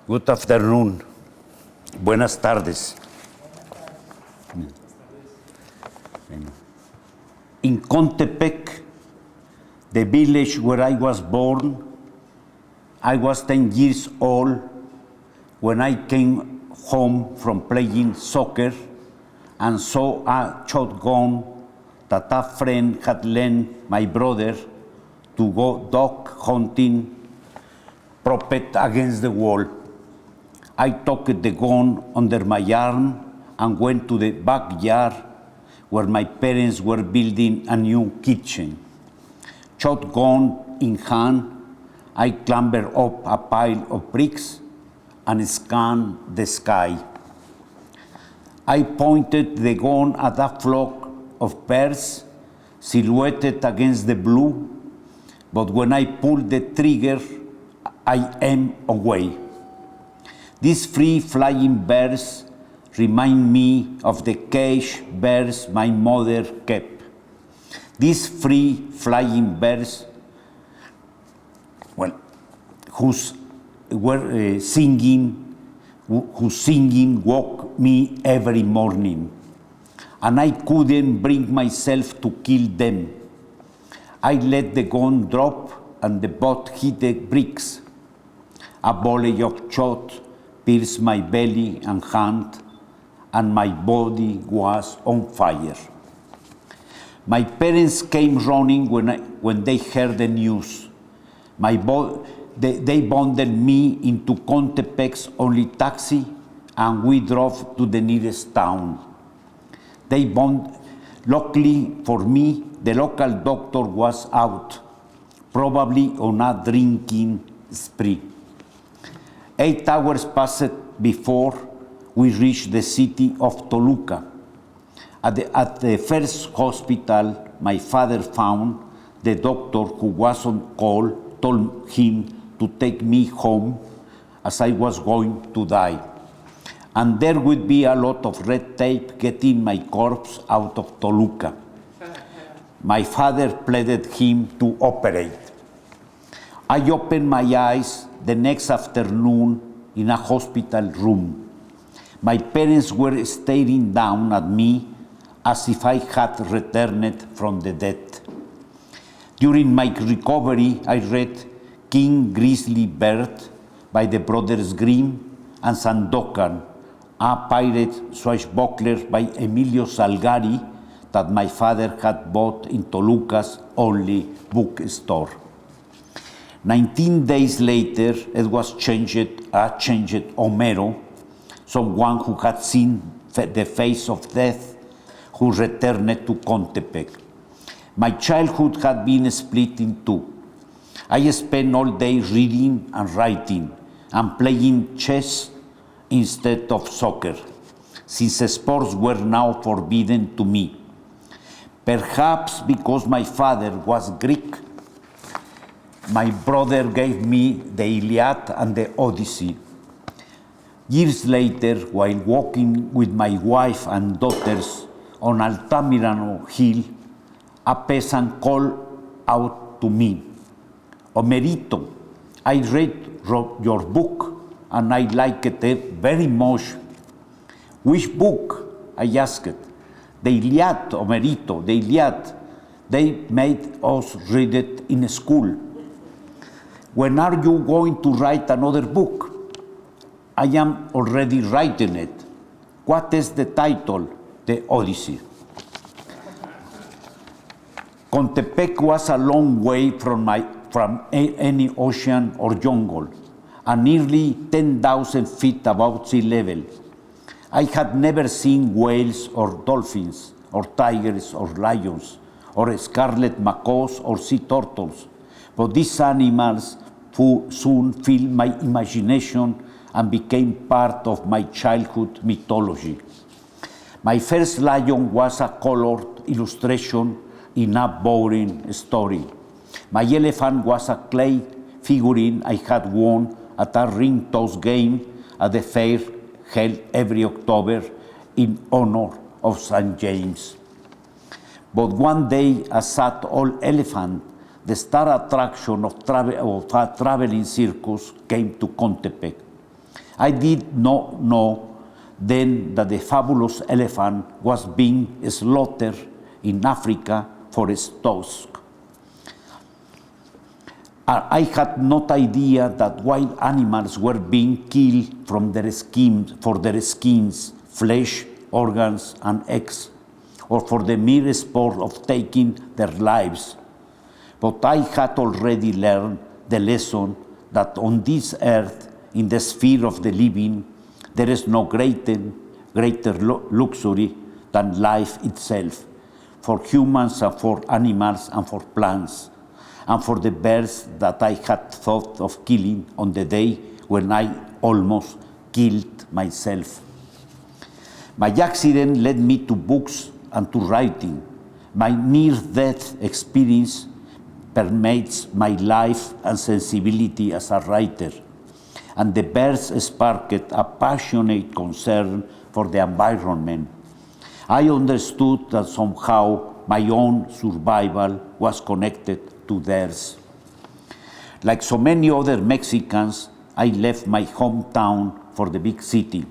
Good afternoon. Buenas tardes. In Contepec, the village where I was born, I was 10 years old when I came home from playing soccer and saw a shotgun that a friend had lent my brother to go dog hunting, propped against the wall. I took the gun under my arm and went to the backyard where my parents were building a new kitchen. Shotgun in hand, I clambered up a pile of bricks and scanned the sky. I pointed the gun at a flock of birds silhouetted against the blue, but when I pulled the trigger, I aimed away. These free flying birds remind me of the caged birds my mother kept. These free flying birds, whose singing woke me every morning, and I couldn't bring myself to kill them. I let the gun drop and the butt hit the bricks. A volley of shot pierced my belly and hand, and my body was on fire. My parents came running when they heard the news. They bundled me into Contepec's only taxi, and we drove to the nearest town. Luckily for me, the local doctor was out, probably on a drinking spree. 8 hours passed before we reached the city of Toluca. At the first hospital my father found, the doctor who was on call told him to take me home as I was going to die. And there would be a lot of red tape getting my corpse out of Toluca. My father pleaded him to operate. I opened my eyes the next afternoon in a hospital room. My parents were staring down at me as if I had returned from the dead. During my recovery, I read King Grizzly Bear by the Brothers Grimm and Sandokan, a pirate swashbuckler by Emilio Salgari that my father had bought in Toluca's only bookstore. 19 days later, it was changed Homero, someone who had seen the face of death, who returned to Contepec. My childhood had been split in two. I spent all day reading and writing and playing chess instead of soccer, since sports were now forbidden to me. Perhaps because my father was Greek, my brother gave me the Iliad and the Odyssey. Years later, while walking with my wife and daughters on Altamirano Hill, a peasant called out to me, "Homerito, I read your book and I liked it very much." "Which book?" I asked. "The Iliad, Homerito, the Iliad. They made us read it in school." "When are you going to write another book?" "I am already writing it." "What is the title?" "The Odyssey." Contepec was a long way from any ocean or jungle, and nearly 10,000 feet above sea level. I had never seen whales or dolphins, or tigers or lions, or scarlet macaws or sea turtles, but these animals soon filled my imagination and became part of my childhood mythology. My first lion was a colored illustration in a boring story. My elephant was a clay figurine I had won at a ring toss game at the fair held every October in honor of St. James. But one day, a sad old elephant, the star attraction of a traveling circus, came to Contepec. I did not know then that the fabulous elephant was being slaughtered in Africa for its tusk. I had no idea that wild animals were being killed for their skins, flesh, organs, and eggs, or for the mere sport of taking their lives. But I had already learned the lesson that on this earth, in the sphere of the living, there is no greater luxury than life itself, for humans and for animals and for plants, and for the birds that I had thought of killing on the day when I almost killed myself. My accident led me to books and to writing. My near-death experience permeates my life and sensibility as a writer, and the birds sparked a passionate concern for the environment. I understood that somehow my own survival was connected to theirs. Like so many other Mexicans, I left my hometown for the big city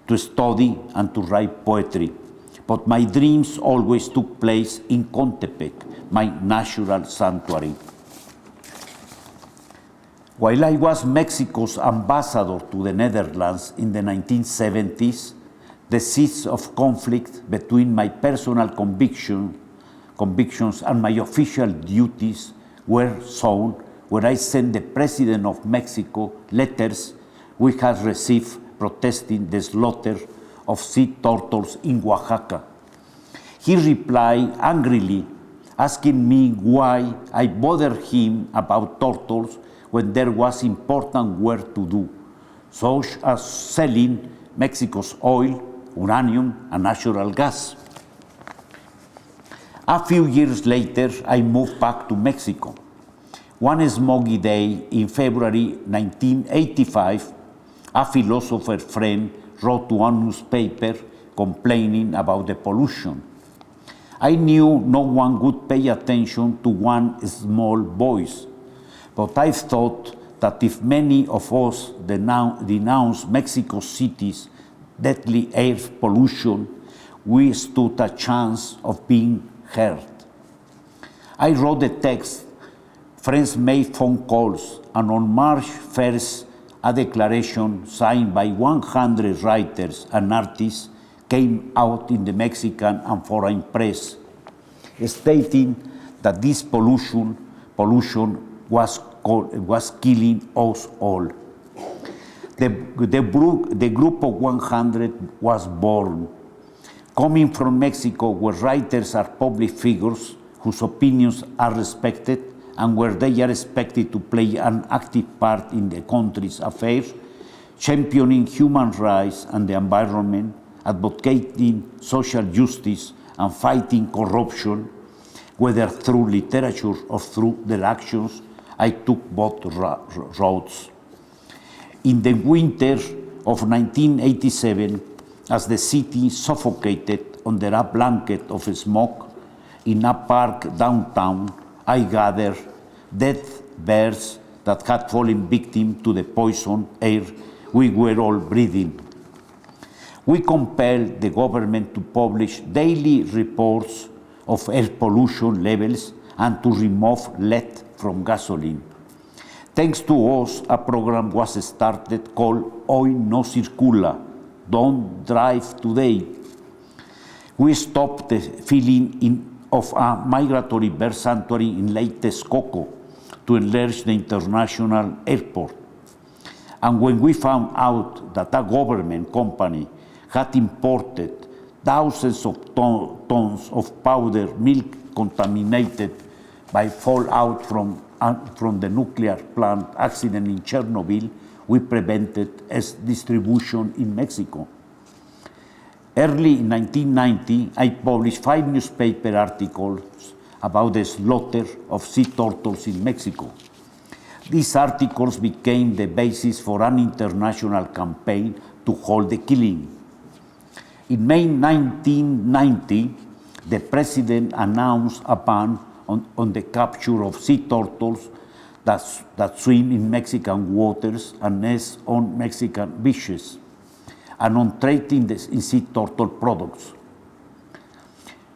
to study and to write poetry. But my dreams always took place in Contepec, my natural sanctuary. While I was Mexico's ambassador to the Netherlands in the 1970s, the seeds of conflict between my personal convictions and my official duties were sown when I sent the President of Mexico letters we had received protesting the slaughter of sea turtles in Oaxaca. He replied angrily, asking me why I bothered him about turtles when there was important work to do, such as selling Mexico's oil, uranium, and natural gas. A few years later, I moved back to Mexico. One smoky day in February 1985, a philosopher friend wrote to a newspaper complaining about the pollution. I knew no one would pay attention to one small voice, but I thought that if many of us denounce Mexico City's deadly air pollution, we stood a chance of being heard. I wrote the text, friends made phone calls, and on March 1st, a declaration signed by 100 writers and artists came out in the Mexican and foreign press, stating that this pollution was killing us all. The group of 100 was born. Coming from Mexico, where writers are public figures whose opinions are respected and where they are expected to play an active part in the country's affairs, championing human rights and the environment, advocating social justice, and fighting corruption, whether through literature or through their actions, I took both roads. In the winter of 1987, as the city suffocated under a blanket of smoke in a park downtown, I gathered dead birds that had fallen victim to the poison air we were all breathing. We compelled the government to publish daily reports of air pollution levels and to remove lead from gasoline. Thanks to us, a program was started called Hoy No Circula, Don't Drive Today. We stopped the filling of a migratory bird sanctuary in Lake Texcoco to enlarge the international airport. And when we found out that a government company had imported thousands of tons of powdered milk contaminated by fallout from the nuclear plant accident in Chernobyl, we prevented its distribution in Mexico. Early in 1990, I published 5 newspaper articles about the slaughter of sea turtles in Mexico. These articles became the basis for an international campaign to halt the killing. In May 1990, the president announced a ban on the capture of sea turtles that swim in Mexican waters and nest on Mexican beaches, and on trade in sea turtle products.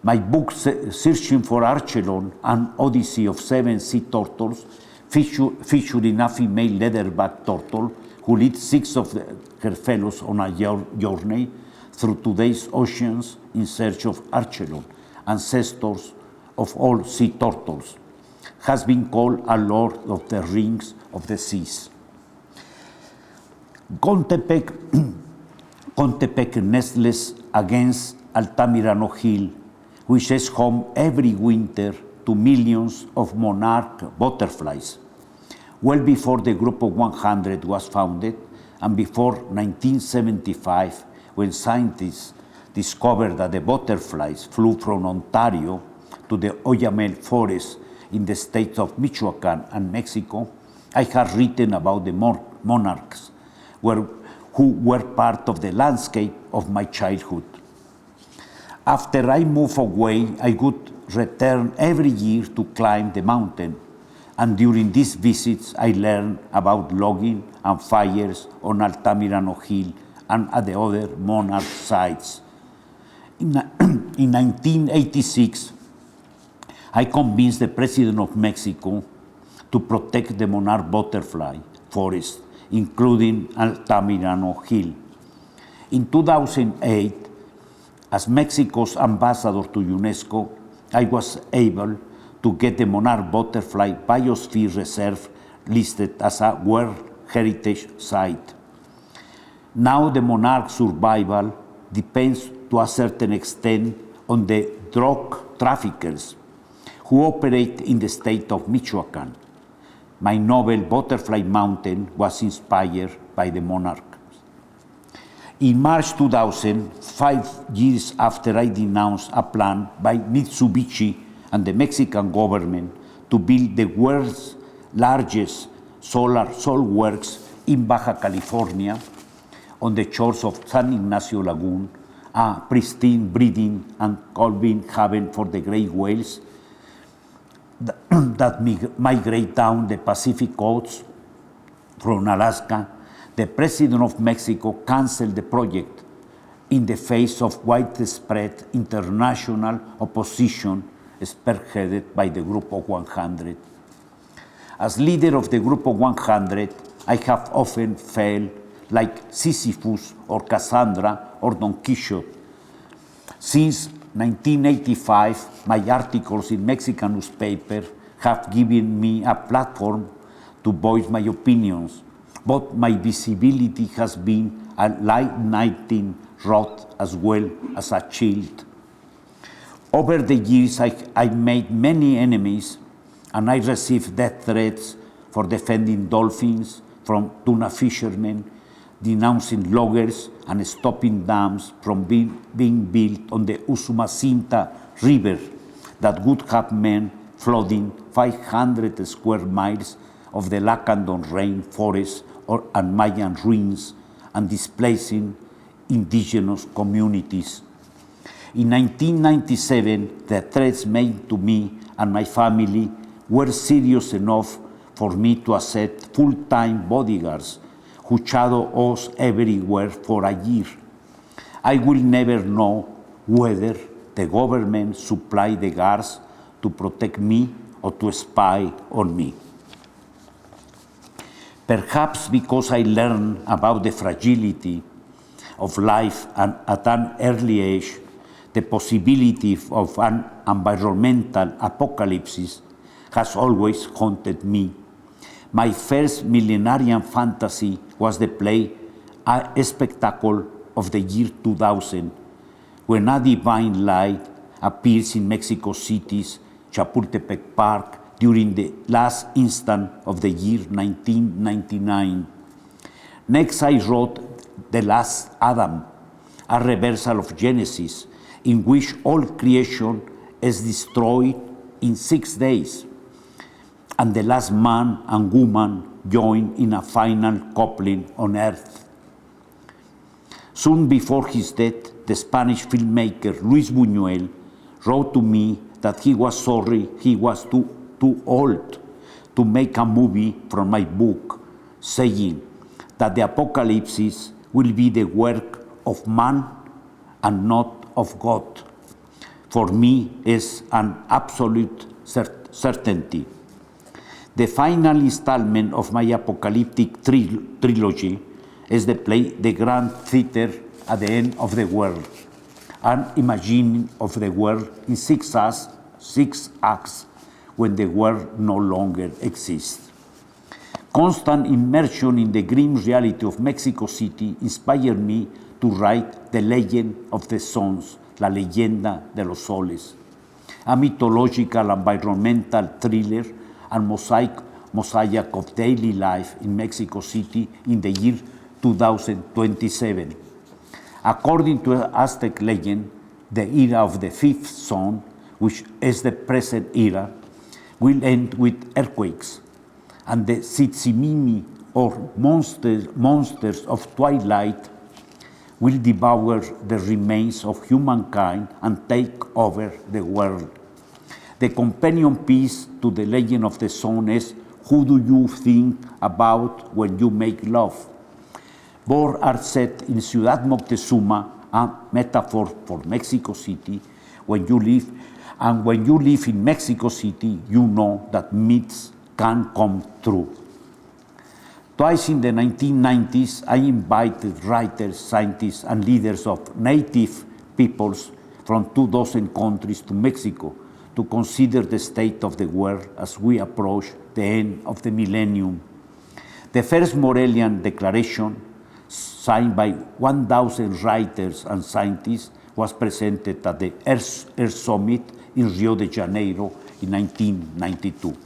My book, Searching for Archelon, An Odyssey of 7 Sea Turtles, featuring a female leatherback turtle who leads 6 of her fellows on a journey through today's oceans in search of Archelon, ancestors of all sea turtles, has been called a Lord of the Rings of the Seas. Contepec nestles against Altamirano Hill, which is home every winter to millions of monarch butterflies. Well before the Group of 100 was founded, and before 1975, when scientists discovered that the butterflies flew from Ontario to the Oyamel forest in the states of Michoacan and Mexico, I had written about the monarchs who were part of the landscape of my childhood. After I moved away, I would return every year to climb the mountain, and during these visits I learned about logging and fires on Altamirano Hill and at the other monarch sites. In 1986, I convinced the President of Mexico to protect the monarch butterfly forest, including Altamirano Hill. In 2008, as Mexico's ambassador to UNESCO, I was able to get the monarch butterfly biosphere reserve listed as a World Heritage Site. Now the monarch survival depends to a certain extent on the drug traffickers who operate in the state of Michoacan. My novel Butterfly Mountain was inspired by the monarch. In March 2000, 5 years after I denounced a plan by Mitsubishi and the Mexican government to build the world's largest solar salt works in Baja California, on the shores of San Ignacio Lagoon, a pristine breeding and calving haven for the gray whales that migrate down the Pacific coast from Alaska, the President of Mexico canceled the project in the face of widespread international opposition spearheaded by the Group of 100. As leader of the Group of 100, I have often felt like Sisyphus or Cassandra or Don Quixote. Since 1985, my articles in Mexican newspapers have given me a platform to voice my opinions, but my visibility has been a lightning rod as well as a shield. Over the years, I made many enemies, and I received death threats for defending dolphins from tuna fishermen, denouncing loggers, and stopping dams from being built on the Usumacinta River that would have meant flooding 500 square miles of the Lacandon rainforest and Mayan ruins and displacing indigenous communities. In 1997, the threats made to me and my family were serious enough for me to accept full-time bodyguards who shadow us everywhere for a year. I will never know whether the government supplied the guards to protect me or to spy on me. Perhaps because I learned about the fragility of life and at an early age, the possibility of an environmental apocalypse has always haunted me. My first millenarian fantasy was the play A Spectacle of the year 2000, when a divine light appears in Mexico City's Chapultepec Park during the last instant of the year 1999. Next, I wrote The Last Adam, a reversal of Genesis, in which all creation is destroyed in 6 days, and the last man and woman join in a final coupling on earth. Soon before his death, the Spanish filmmaker Luis Buñuel wrote to me that he was sorry he was too old to make a movie from my book, saying that the apocalypse will be the work of man and not of God, for me is an absolute certainty. The final installment of my apocalyptic trilogy is the play The Grand Theater at the End of the World, an imagining of the world in six acts when the world no longer exists. Constant immersion in the grim reality of Mexico City inspired me to write The Legend of the Sons, La Leyenda de los Soles, a mythological environmental thriller and mosaic of daily life in Mexico City in the year 2027. According to Aztec legend, the era of the fifth sun, which is the present era, will end with earthquakes, and the Tsimimi, or monsters of twilight, will devour the remains of humankind and take over the world. The companion piece to the Legend of the Sun is Who Do You Think About When You Make Love? Both are set in Ciudad Moctezuma, a metaphor for Mexico City. When you live in Mexico City, you know that myths can come true. Twice in the 1990s, I invited writers, scientists, and leaders of native peoples from 24 countries to Mexico to consider the state of the world as we approach the end of the millennium. The first Morelian Declaration, signed by 1,000 writers and scientists, was presented at the Earth Summit in Rio de Janeiro in 1992.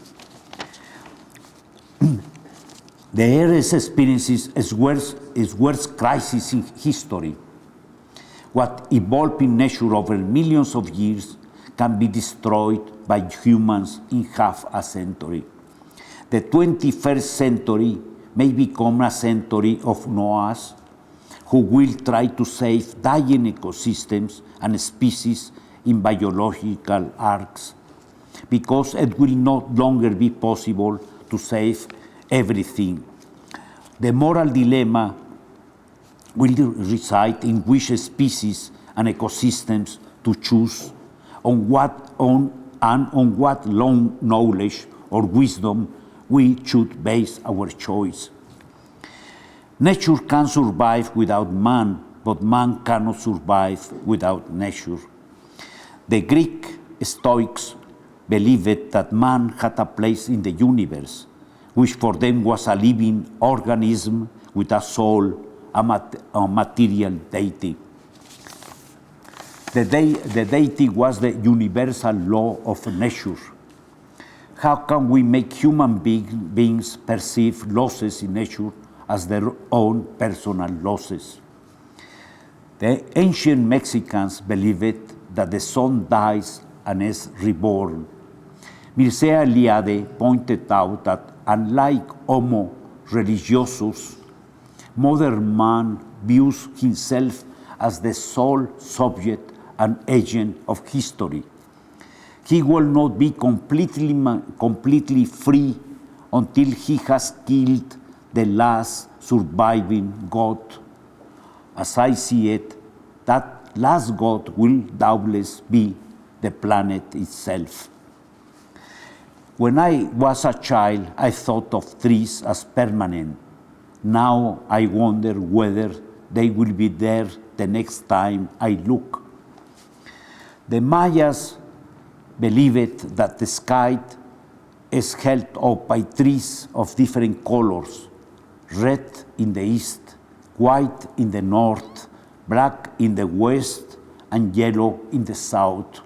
The Earth's experiences is worst crisis in history. What evolved in nature over millions of years can be destroyed by humans in half a century. The 21st century may become a century of Noahs, who will try to save dying ecosystems and species in biological arcs, because it will no longer be possible to save everything. The moral dilemma will reside in which species and ecosystems to choose, on what long knowledge or wisdom we should base our choice. Nature can survive without man, but man cannot survive without nature. The Greek Stoics believed that man had a place in the universe, which for them was a living organism with a soul, a material deity. The deity was the universal law of nature. How can we make human beings perceive losses in nature as their own personal losses? The ancient Mexicans believed that the sun dies and is reborn. Mircea Eliade pointed out that unlike Homo religiosus, modern man views himself as the sole subject and agent of history. He will not be completely free until he has killed the last surviving god. As I see it, that last god will doubtless be the planet itself. When I was a child, I thought of trees as permanent. Now I wonder whether they will be there the next time I look. The Mayas believed that the sky is held up by trees of different colors: red in the east, white in the north, black in the west, and yellow in the south.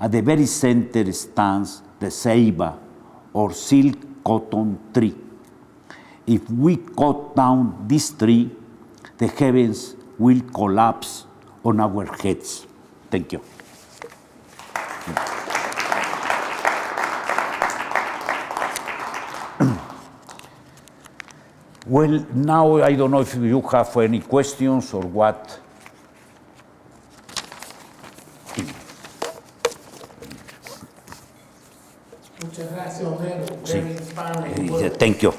At the very center stands the ceiba, or silk cotton tree. If we cut down this tree, the heavens will collapse on our heads. Thank you. Well, now I don't know if you have any questions or what. Muchas gracias, Homero. Very inspiring work. Thank you.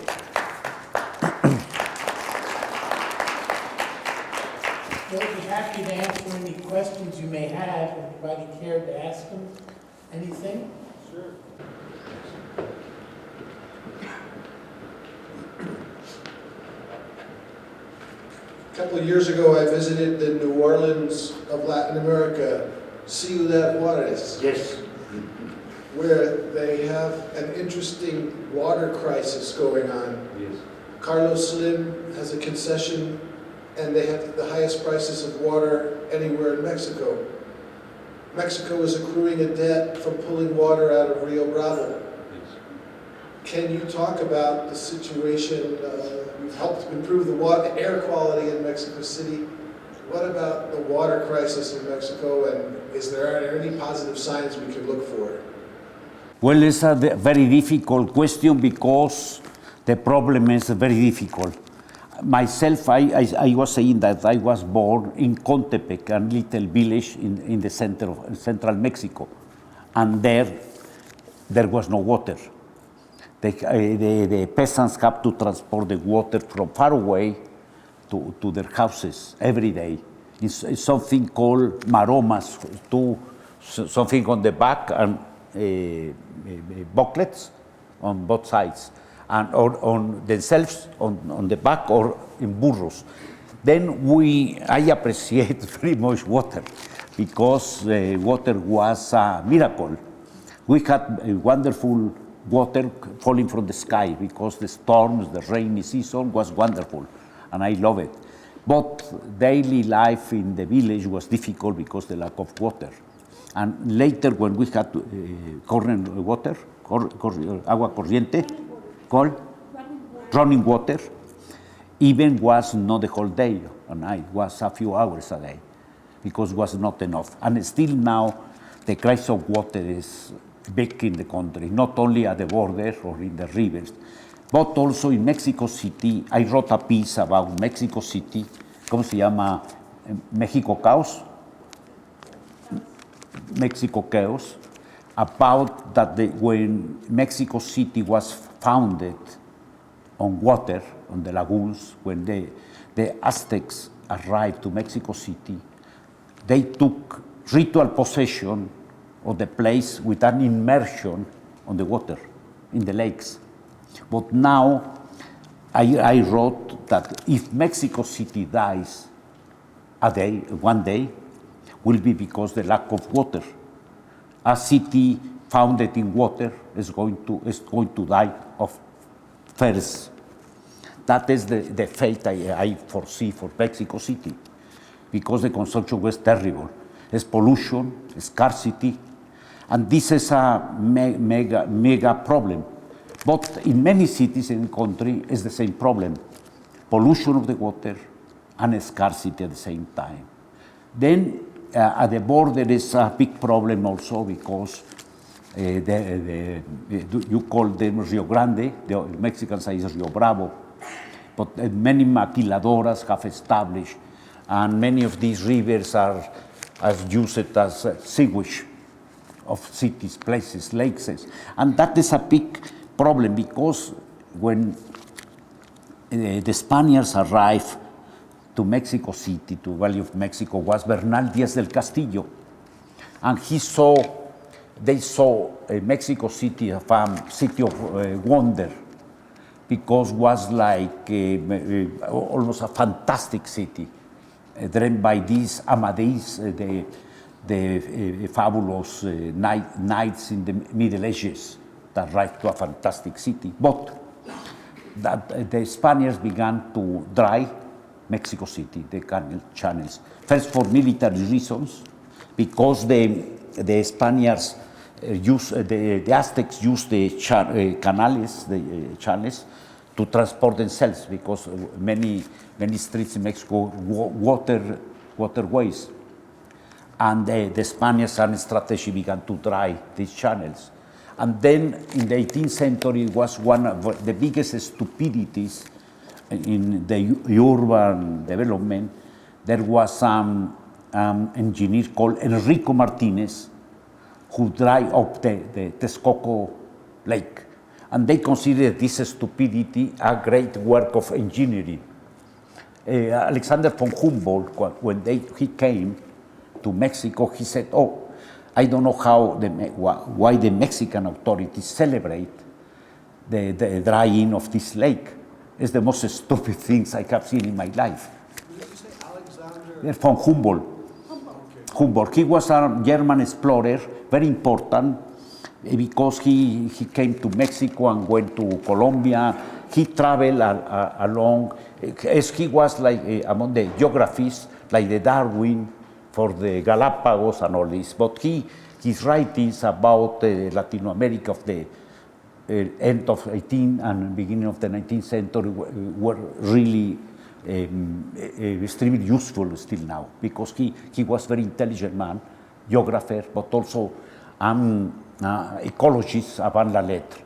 We'll be happy to answer any questions you may have. Anybody care to ask them anything? Sure. A couple of years ago, I visited the New Orleans of Latin America, Ciudad Juarez. Yes. Where they have an interesting water crisis going on. Yes. Carlos Slim has a concession, and they have the highest prices of water anywhere in Mexico. Mexico is accruing a debt from pulling water out of Rio Bravo. Yes. Can you talk about the situation? You've helped improve the air quality in Mexico City. What about the water crisis in Mexico, and are there any positive signs we can look for? Well, it's a very difficult question because the problem is very difficult. Myself, I was saying that I was born in Contepec, a little village in the center of central Mexico, and there was no water. The peasants have to transport the water from far away to their houses every day. It's something called maromas, something on the back and booklets on both sides, and or on themselves on the back or in burros. Then I appreciate very much water because water was a miracle. We had a wonderful water falling from the sky because the storms, the rainy season was wonderful, and I love it. But daily life in the village was difficult because of the lack of water. And later, when we had current water, agua corriente, called running water, even was not the whole day or night, was a few hours a day, because it was not enough. And still now, the crisis of water is big in the country, not only at the border or in the rivers, but also in Mexico City. I wrote a piece about Mexico City, ¿cómo se llama? Mexico Chaos. Mexico Chaos, about that when Mexico City was founded on water, on the lagoons, when the Aztecs arrived to Mexico City, they took ritual possession of the place with an immersion on the water, in the lakes. But now, I wrote that if Mexico City dies one day, will be because the lack of water. A city founded in water is going to die of thirst. That is the fate I foresee for Mexico City, because the consumption was terrible. There's pollution, scarcity, and this is a mega problem. But in many cities in the country, it's the same problem: pollution of the water and scarcity at the same time. Then at the border is a big problem also because you call them Rio Grande, the Mexican side is Rio Bravo, but many maquiladoras have established, and many of these rivers are used as sewage of cities, places, lakes, and that is a big problem because when the Spaniards arrived to Mexico City, to Valley of Mexico, was Bernal Díaz del Castillo. And they saw Mexico City as a city of wonder, because it was like almost a fantastic city, dreamed by these Amadis, the fabulous knights in the Middle Ages that arrived to a fantastic city. But that the Spaniards began to dry Mexico City, the channels. First for military reasons, because the Spaniards the Aztecs used the canales, the channels, to transport themselves, because many streets in Mexico waterways. And the Spaniards and strategy began to dry these channels. And then in the 18th century, it was one of the biggest stupidities in the urban development. There was some engineer called Enrico Martinez who dried up the Texcoco lake. And they consider this stupidity a great work of engineering. Alexander von Humboldt, when he came to Mexico, he said, oh, I don't know why the Mexican authorities celebrate the drying of this lake. It's the most stupid things I have seen in my life. Did you say Alexander? Von Humboldt. Humboldt. He was a German explorer, very important, because he came to Mexico and went to Colombia. He traveled along, as he was like among the geographies, like the Darwin for the Galapagos and all this. But his writings about Latin America of the end of 18th and beginning of the 19th century were really extremely useful still now, because he was very intelligent man, geographer, but also ecologist avant la lettre.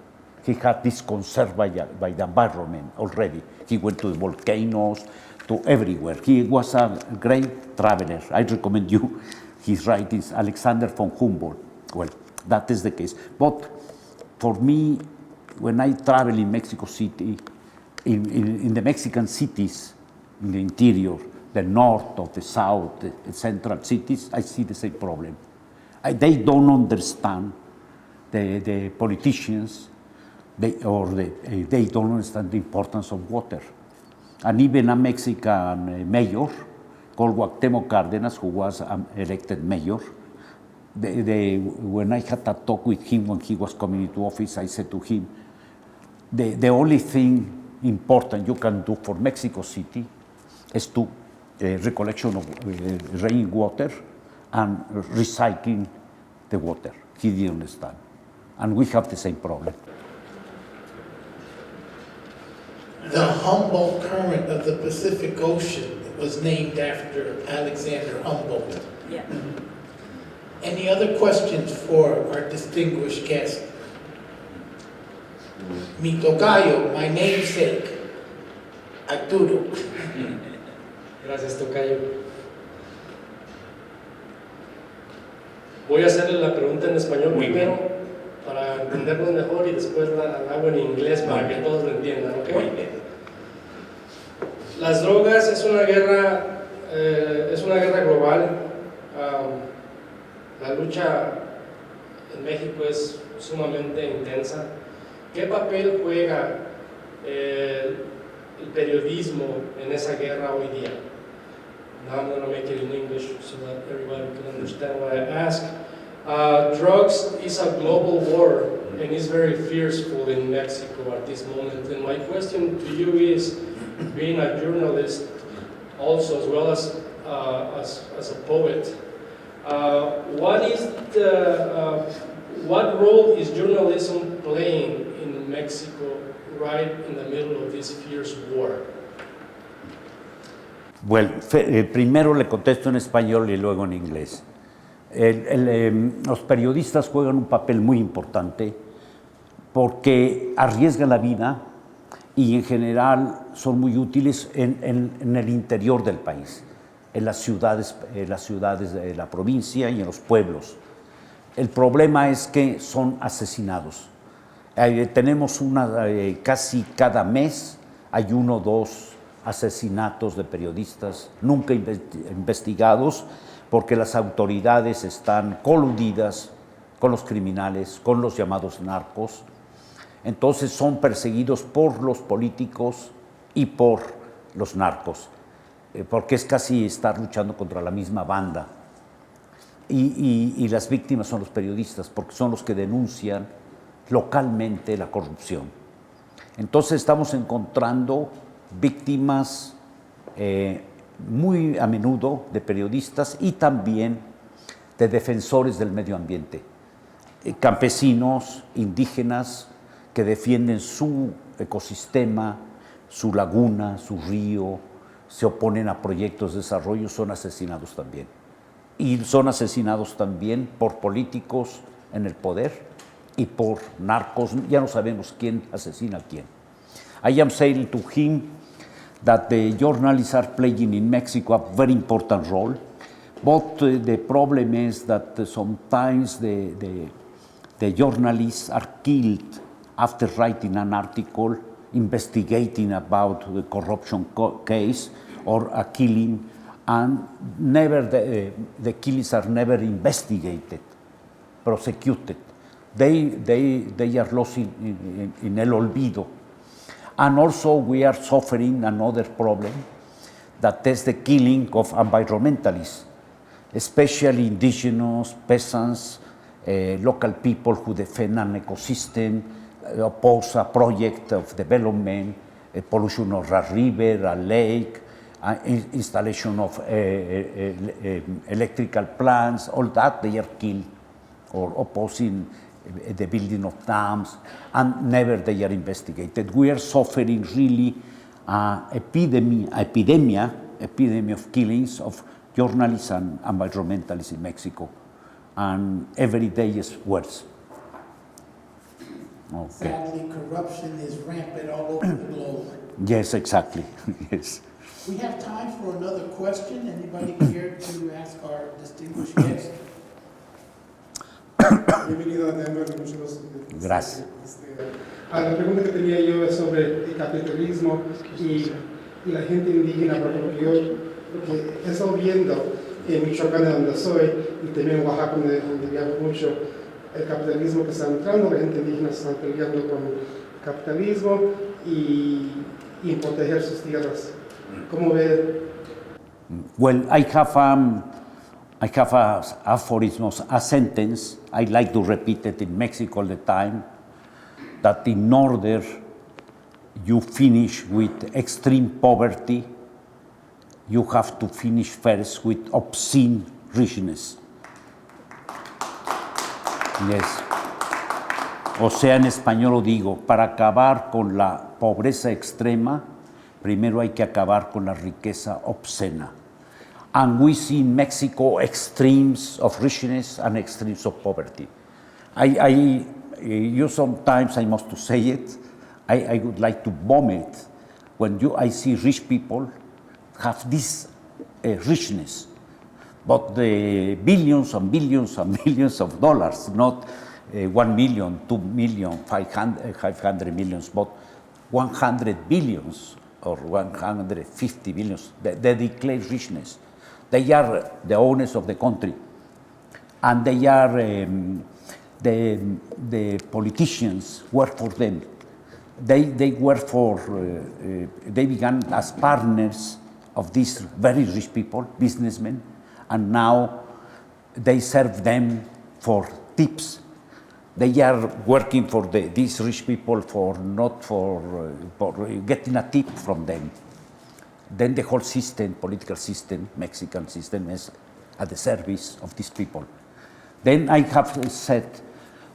He had this conserved by the environment already. He went to the volcanoes, to everywhere. He was a great traveler. I recommend you his writings, Alexander von Humboldt. Well, that is the case. But for me, when I travel in Mexico City, in the Mexican cities, in the interior, the north or the south, the central cities, I see the same problem. They don't understand the politicians, they don't understand the importance of water. And even a Mexican mayor called Cuauhtémoc Cárdenas, who was elected mayor, when I had a talk with him when he was coming into office, I said to him, the only thing important you can do for Mexico City is to recollection of rainwater and recycling the water. He didn't understand. And we have the same problem. The Humboldt Current of the Pacific Ocean was named after Alexander Humboldt. Yeah. Any other questions for our distinguished guest? Mi tocayo, my namesake, Arturo. Gracias, tocayo. Voy a hacerle la pregunta en español primero para entendernos mejor y después la hago en inglés para que todos lo entiendan, ¿ok? Muy bien. Las drogas es una guerra global. La lucha en México es sumamente intensa. ¿Qué papel juega el periodismo en esa guerra hoy día? Now I'm going to make it in English so that everybody can understand what I ask. Drugs is a global war and is very fearful in Mexico at this moment. And my question to you is, being a journalist also as well as a poet, what role is journalism playing in Mexico right in the middle of this fierce war? Bueno, primero le contesto en español y luego en inglés. Los periodistas juegan un papel muy importante porque arriesgan la vida y en general son muy útiles en el interior del país, en las ciudades de la provincia y en los pueblos. El problema es que son asesinados. Tenemos casi cada mes hay 1 o 2 asesinatos de periodistas nunca investigados porque las autoridades están coludidas con los criminales, con los llamados narcos. Entonces son perseguidos por los políticos y por los narcos, porque es casi estar luchando contra la misma banda. Y las víctimas son los periodistas, porque son los que denuncian localmente la corrupción. Entonces estamos encontrando víctimas muy a menudo de periodistas y también de defensores del medio ambiente, campesinos, indígenas que defienden su ecosistema, su laguna, su río, se oponen a proyectos de desarrollo, son asesinados también. Y son asesinados también por políticos en el poder y por narcos, ya no sabemos quién asesina a quién. I am saying to him that the journalists are playing in Mexico a very important role, but the problem is that sometimes the journalists are killed after writing an article investigating about the corruption case or a killing, and never the killings are never investigated, prosecuted. They are lost in el olvido. And also we are suffering another problem, that is the killing of environmentalists, especially indigenous, peasants, local people who defend an ecosystem, oppose a project of development, pollution of a river, a lake, installation of electrical plants, all that they are killed, or opposing the building of dams, and never they are investigated. We are suffering really epidemic of killings of journalists and environmentalists in Mexico, and every day is worse. Okay. Sadly, corruption is rampant all over the globe. Yes, exactly. Yes. We have time for another question. Anybody care to ask our distinguished guest? Bienvenido a Denver, mucho gusto. Gracias. La pregunta que tenía yo es sobre el capitalismo y la gente indígena, por ejemplo, yo lo que he estado viendo en Michoacán, de donde soy, y también en Oaxaca, donde viajo mucho, el capitalismo que está entrando, la gente indígena se está peleando con el capitalismo y proteger sus tierras. ¿Cómo ve? Well, I have a aphorism, a sentence, I like to repeat it in Mexico all the time, that in order you finish with extreme poverty, you have to finish first with obscene richness. Yes. O sea, en español lo digo, para acabar con la pobreza extrema, primero hay que acabar con la riqueza obscena. And we see in Mexico extremes of richness and extremes of poverty. You sometimes, I must to say it, I would like to vomit when I see rich people have this richness, but the billions and billions and billions of dollars, not 1 million, 2 million, 500 millions, but 100 billions or 150 billions. They declare richness. They are the owners of the country, and they are the politicians work for them. They work for. They began as partners of these very rich people, businessmen, and now they serve them for tips. They are working for these rich people not for getting a tip from them. Then the whole system, political system, Mexican system, is at the service of these people. Then I have said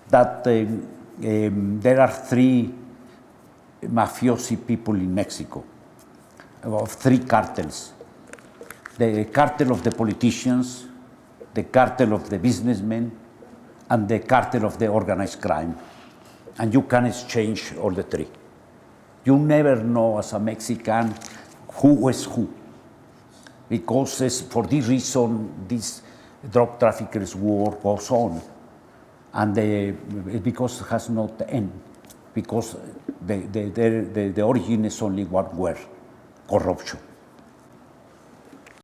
that there are 3 mafiosi people in Mexico, of 3 cartels. The cartel of the politicians, the cartel of the businessmen, and the cartel of the organized crime. And you can exchange all the 3. You never know as a Mexican who is who, because for this reason, this drug traffickers' war goes on, and because it has not end, because the origin is only one word: corruption.